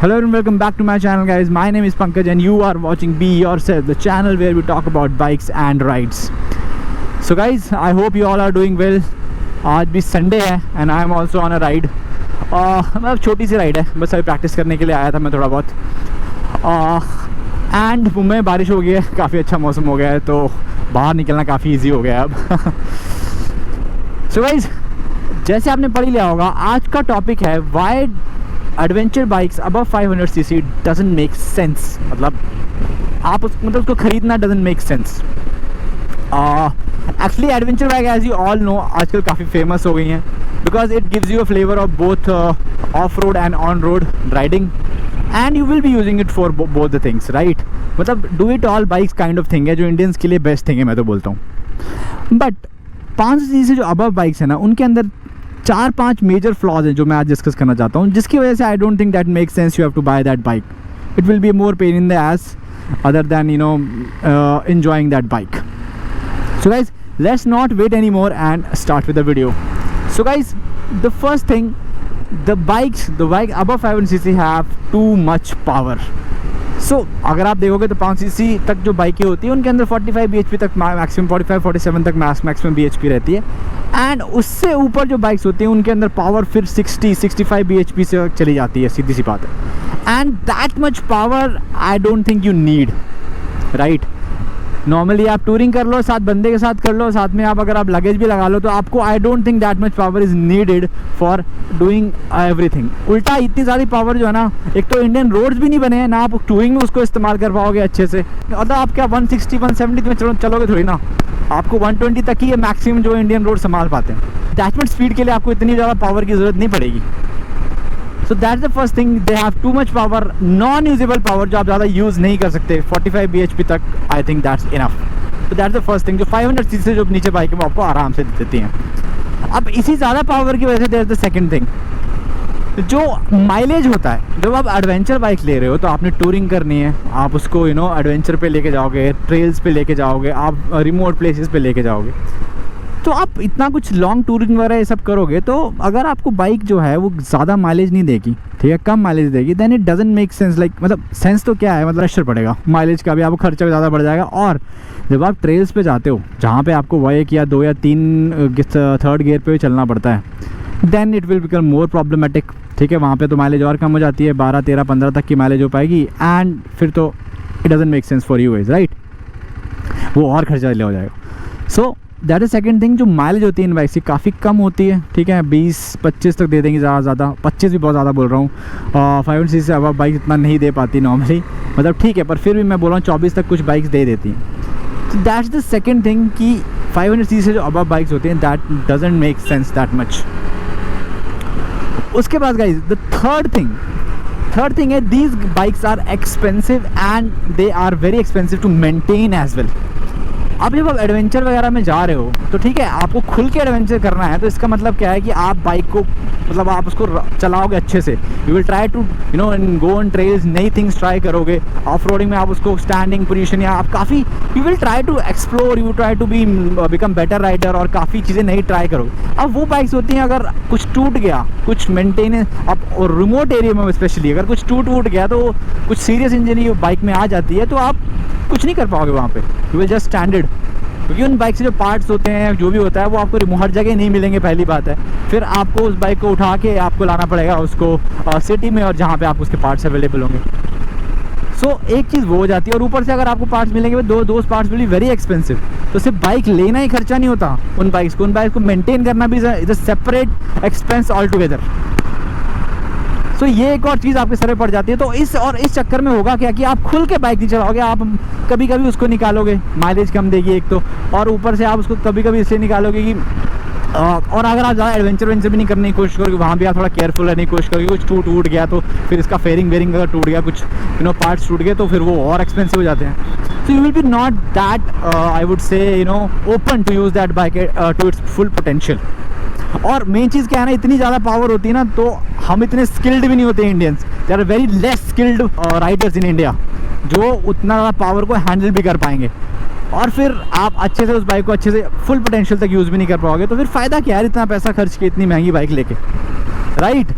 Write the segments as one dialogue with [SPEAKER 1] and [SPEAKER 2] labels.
[SPEAKER 1] Hello and welcome back to my channel, guys. My name is Pankaj and you are watching Be Yourself, the channel where we talk about bikes and rides. So guys, I hope you all are doing well. आज भी Sunday है and I am also on a ride. मतलब छोटी सी ride है, बस अभी practice करने के लिए आया था मैं थोड़ा बहुत. एंड मुंबई में बारिश हो गई है, काफ़ी अच्छा मौसम हो गया है, तो बाहर निकलना काफ़ी इजी हो गया है अब. सो गाइज, जैसे आपने पढ़ लिया होगा, आज का टॉपिक है why adventure bikes above 500cc doesn't make sense. मतलब आप उसको खरीदना doesn't make sense. Actually adventure bike, as you all know, आजकल काफ़ी फेमस हो गई हैं because it gives you a flavour of both off road and on road riding, and you will be using it for both the things, right. मतलब do it all bikes kind of thing है जो Indians के लिए best thing है, मैं तो बोलता हूँ. बट 500cc से जो अबव बाइक्स है ना, उनके अंदर 4-5 मेजर फ्लॉज हैं जो मैं आज डिस्कस करना चाहता हूँ, जिसकी वजह से I don't think that make sense you have to buy that bike. It will be more pain in the ass other than enjoying that bike. So guys, let's not wait anymore and start with the video. So guys, the first thing, the bike above 500cc have too much power. So अगर आप देखोगे तो 500cc तक जो बाइकें होती हैं उनके अंदर 45 bhp तक मैक्सिमम, 45-47 तक मैक्सिमम bhp रहती है, एंड उससे ऊपर जो बाइक्स होती हैं उनके अंदर पावर फिर 60-65 bhp से चली जाती है, सीधी सी बात है. And that much power I don't think you need, right. Normally आप टूरिंग कर लो, साथ बंदे के साथ कर लो, साथ में अगर आप लगेज भी लगा लो, तो आपको आई don't think that much power is needed for doing everything. उल्टा इतनी सारी पावर जो है ना, एक तो इंडियन रोड्स भी नहीं बने हैं ना, आप टूरिंग में उसको इस्तेमाल कर पाओगे अच्छे से. मतलब आप क्या 160-170 में चलोगे थोड़ी ना, आपको 120 तक ही मैक्सिमम जो इंडियन रोड संभाल पाते हैं. दैट मच स्पीड के लिए आपको इतनी ज़्यादा पावर की ज़रूरत नहीं पड़ेगी. So that's the first thing, they have too much power, non usable power जो आप ज़्यादा यूज़ नहीं कर सकते. 45 bhp तक आई थिंक दैट्स इनफ. तो दैट्स द फर्स्ट थिंग. जो 500cc से जो नीचे बाइक है वो आपको आराम से देती हैं. अब इसी ज़्यादा पावर की वजह से there is the second thing, जो माइलेज होता है. जब आप एडवेंचर बाइक ले रहे हो तो आपने टूरिंग करनी है, आप उसको एडवेंचर पे लेके जाओगे, ट्रेल्स पे लेके जाओगे, आप रिमोट प्लेसेस पे लेके जाओगे, तो आप इतना कुछ लॉन्ग टूरिंग वगैरह ये सब करोगे, तो अगर आपको बाइक जो है वो ज़्यादा माइलेज नहीं देगी, ठीक है, कम माइलेज देगी, then it doesn't make sense. Like मतलब सेंस तो क्या है, मतलब प्रेशर पड़ेगा माइलेज का भी, आपको खर्चा भी ज़्यादा बढ़ जाएगा. और जब आप ट्रेल्स पे जाते हो जहाँ पे आपको 1 या 2 या 3 थर्ड गियर पे भी चलना पड़ता है, then it will become more problematic, ठीक है. वहाँ पे तो माइलेज और कम हो जाती है, 12, 13, 15 तक की माइलेज हो पाएगी, एंड फिर तो it doesn't make sense for you guys, right. वो और खर्चा ले हो जाएगा. So that is second thing. जो माइलेज होती है इन बाइक की काफ़ी कम होती है, ठीक है, 20-25 तक दे देंगे ज़्यादा. 25 भी बहुत ज़्यादा बोल रहा हूँ. 500cc से अब बाइक इतना नहीं दे पाती नॉर्मली, मतलब ठीक है, पर फिर भी मैं बोल रहा हूँ 24 तक कुछ बाइक्स दे देती हैं. तो दैट्स द सेकंड थिंग कि 500cc से जो अबव बाइक्स होती हैं that doesn't make sense that much. उसके बाद गाइज द थर्ड थिंग है, these bikes are expensive and they are very expensive to maintain as well. अब जब आप एडवेंचर वगैरह में जा रहे हो तो ठीक है, आपको खुल के एडवेंचर करना है, तो इसका मतलब क्या है कि आप बाइक को, मतलब आप उसको चलाओगे अच्छे से. You will try to go on trails, नई थिंग्स ट्राई करोगे. ऑफ रोडिंग में आप उसको स्टैंडिंग पोजीशन या आप काफ़ी you will try to explore, you try to become better rider, और काफ़ी चीज़ें नई ट्राई करोगे. अब वो बाइक्स होती हैं, अगर कुछ टूट गया, कुछ मेंटेनेंस, अब और रिमोट एरिया में स्पेशली अगर कुछ टूट गया, तो कुछ सीरियस इंजरी बाइक में आ जाती है, तो आप कुछ नहीं कर पाओगे वहाँ पे. यू विल जस्ट स्टैंडर्ड, क्योंकि उन बाइक से जो पार्ट्स होते हैं, जो भी होता है, वो आपको हर जगह नहीं मिलेंगे, पहली बात है. फिर आपको उस बाइक को उठा के आपको लाना पड़ेगा उसको सिटी में, और जहाँ पे आपको उसके पार्ट्स अवेलेबल होंगे. सो एक चीज़ वो हो जाती है, और ऊपर से अगर आपको पार्ट्स मिलेंगे दो parts will be very expensive. तो सिर्फ बाइक लेना ही खर्चा नहीं होता, उन बाइक्स को मेंटेन करना भी is a separate expense all together. तो ये एक और चीज़ आपके सर पे पड़ जाती है. तो इस चक्कर में होगा क्या कि आप खुल के बाइक नहीं चलाओगे, आप कभी कभी उसको निकालोगे, माइलेज कम देगी एक तो, और ऊपर से आप उसको कभी कभी इसलिए निकालोगे कि और अगर आप ज़्यादा एडवेंचर भी नहीं करने की कोशिश करोगे, वहाँ भी आप थोड़ा केयरफुल रहने की कोशिश करोगे. कुछ टूट गया तो फिर इसका फेयरिंग अगर टूट गया, कुछ पार्ट्स टूट गए, तो फिर वो और एक्सपेंसिव हो जाते हैं. So you will be not that I would say open to use that bike to its full potential. और मेन चीज़ क्या है ना, इतनी ज़्यादा पावर होती है ना, तो हम इतने स्किल्ड भी नहीं होते Indians. There are very less skilled riders in India जो उतना ज़्यादा पावर को हैंडल भी कर पाएंगे. और फिर आप अच्छे से उस बाइक को अच्छे से फुल पोटेंशियल तक यूज़ भी नहीं कर पाओगे, तो फिर फ़ायदा क्या है इतना पैसा खर्च के इतनी महंगी बाइक लेके, right.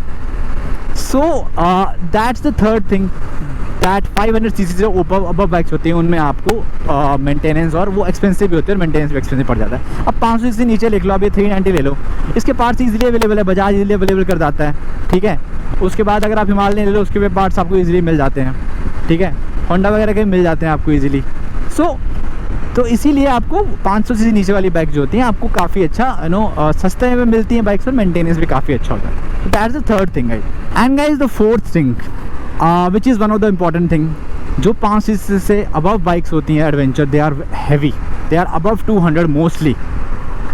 [SPEAKER 1] So that's the third thing that 500cc से ऊपर अबव बाइक्स होती हैं उनमें आपको मेंटेनेंस और वो एक्सपेंसिव भी होती है और मेंटेनेंस भी एक्सपेंसिव पड़ जाता है। अब 500cc नीचे लिख लो, अब ये 390 ले लो, इसके पार्ट्स इजीली अवेलेबल है, बजाज इजीली अवेलेबल कर जाता है, ठीक है। उसके बाद अगर आप हिमालयन ले लो उसके भी पार्ट्स आपको इजीली मिल जाते हैं, ठीक है। होंडा वगैरह के मिल जाते हैं आपको इजीली। तो इसीलिए आपको 500cc नीचे वाली बाइक जो होती हैं आपको काफ़ी अच्छा सस्ते में मिलती हैं बाइक्स और मेंटेनेंस भी काफ़ी अच्छा होता है। तो that's the third thing guys. And guys the fourth thing which is one of the important thing, जो 500cc से अबव बाइक्स होती हैं adventure, they are heavy, they are above 200 mostly,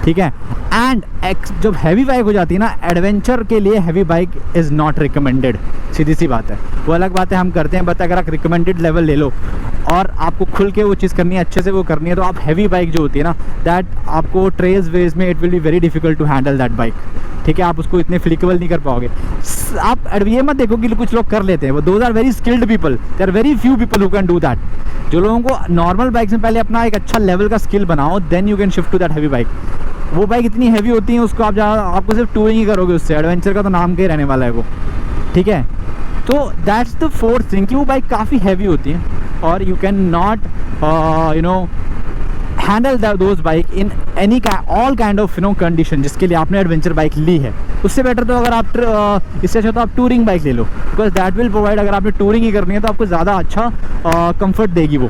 [SPEAKER 1] ठीक है। एंड जब हैवी बाइक हो जाती है ना, एडवेंचर के लिए heavy bike is not recommended, सीधी सी बात है। वो अलग बात है हम करते हैं, बट अगर आप रिकमेंडेड लेवल ले लो और आपको खुल के वो चीज़ करनी है, अच्छे से वो करनी है, तो आप हैवी बाइक जो होती है ना, दैट आपको ट्रेल्स वेज में it will be very difficult to handle that bike, ठीक है। आप उसको इतने फ्लिकेबल नहीं कर पाओगे। आप ये मत देखो कि कुछ लोग कर लेते हैं, वो those are very skilled people, they are very few people who can do that. जो लोगों को नॉर्मल बाइक में पहले अपना एक अच्छा लेवल का स्किल बनाओ, then you can shift to that heavy bike. वो बाइक इतनी हैवी होती है, उसको आपको सिर्फ टूरिंग ही करोगे उससे, एडवेंचर का तो नाम के रहने वाला है वो, ठीक है। तो दैट्स द फोर्थ थिंग कि वो बाइक काफ़ी हैवी होती है और you can not handle those bike in any all kind of condition जिसके लिए आपने एडवेंचर बाइक ली है। उससे बेटर तो अगर आप इससे अच्छा तो आप टूरिंग बाइक ले लो, बिकॉज दैट विल प्रोवाइड, अगर आपने टूरिंग ही करनी है तो आपको ज़्यादा अच्छा कंफर्ट देगी वो।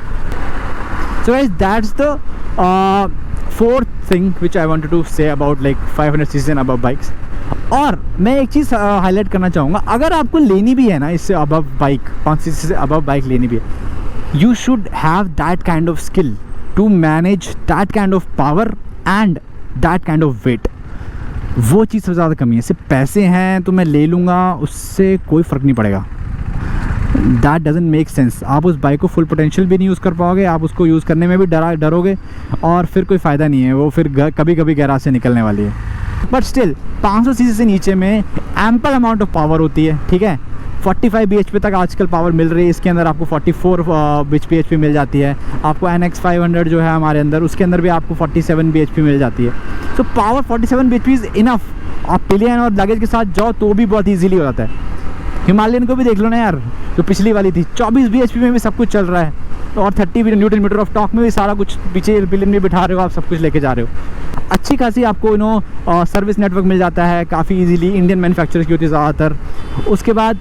[SPEAKER 1] So guys that's the fourth thing which I wanted to say about like 500cc and above bikes. और मैं एक चीज़ हाईलाइट करना चाहूँगा, अगर आपको लेनी भी है ना इससे अबव बाइक, 500cc से अबव बाइक लेनी भी है, you should have that kind of skill to manage that kind of power and that kind of weight. वो चीज़ सबसे ज़्यादा कमी है। सिर्फ पैसे हैं तो मैं ले लूँगा, उससे कोई फ़र्क नहीं पड़ेगा। That doesn't make sense. आप उस बाइक को फुल पोटेंशियल भी नहीं यूज़ कर पाओगे, आप उसको यूज़ करने में भी डरोगे और फिर कोई फ़ायदा नहीं है, वो फिर कभी कभी गैराज से निकलने वाली है। बट स्टिल 500cc से नीचे में एम्पल अमाउंट ऑफ पावर होती है, ठीक है। 45 bhp तक आजकल पावर मिल रही है, इसके अंदर आपको 44 bhp मिल जाती है। आपको NX 500 जो है हमारे अंदर, उसके अंदर भी आपको 47 bhp मिल जाती है। So power 47 bhp is enough. आप पिलियन और लगेज के साथ जाओ तो भी बहुत ईजीली हो जाता है। हिमालयन को भी देख लो ना यार, जो पिछली वाली थी, 24 bhp में भी सब कुछ चल रहा है और 30 न्यूटन मीटर ऑफ टॉर्क में भी सारा कुछ, पीछे पिलियन में बिठा रहे हो आप, सब कुछ लेके जा रहे हो। अच्छी खासी आपको सर्विस नेटवर्क मिल जाता है काफ़ी इजीली, इंडियन मैन्युफैक्चरर्स की होती है ज़्यादातर। उसके बाद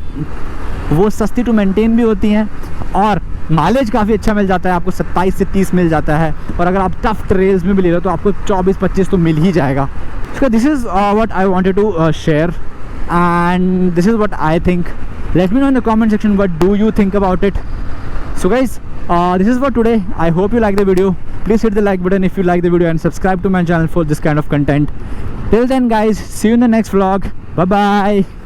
[SPEAKER 1] वो सस्ती टू मेंटेन भी होती हैं और माइलेज काफ़ी अच्छा मिल जाता है आपको, 27 से 30 मिल जाता है। और अगर आप टफ ट्रेल्स में भी ले लो तो आपको 24-25 तो मिल ही जाएगा। So this is what I wanted to share and this is what I think. Let me know in the comment section what do you think about it. So guys, this is for today. I hope you like the video. Please hit the like button if you like the video and subscribe to my channel for this kind of content. Till then guys, see you in the next vlog. Bye bye.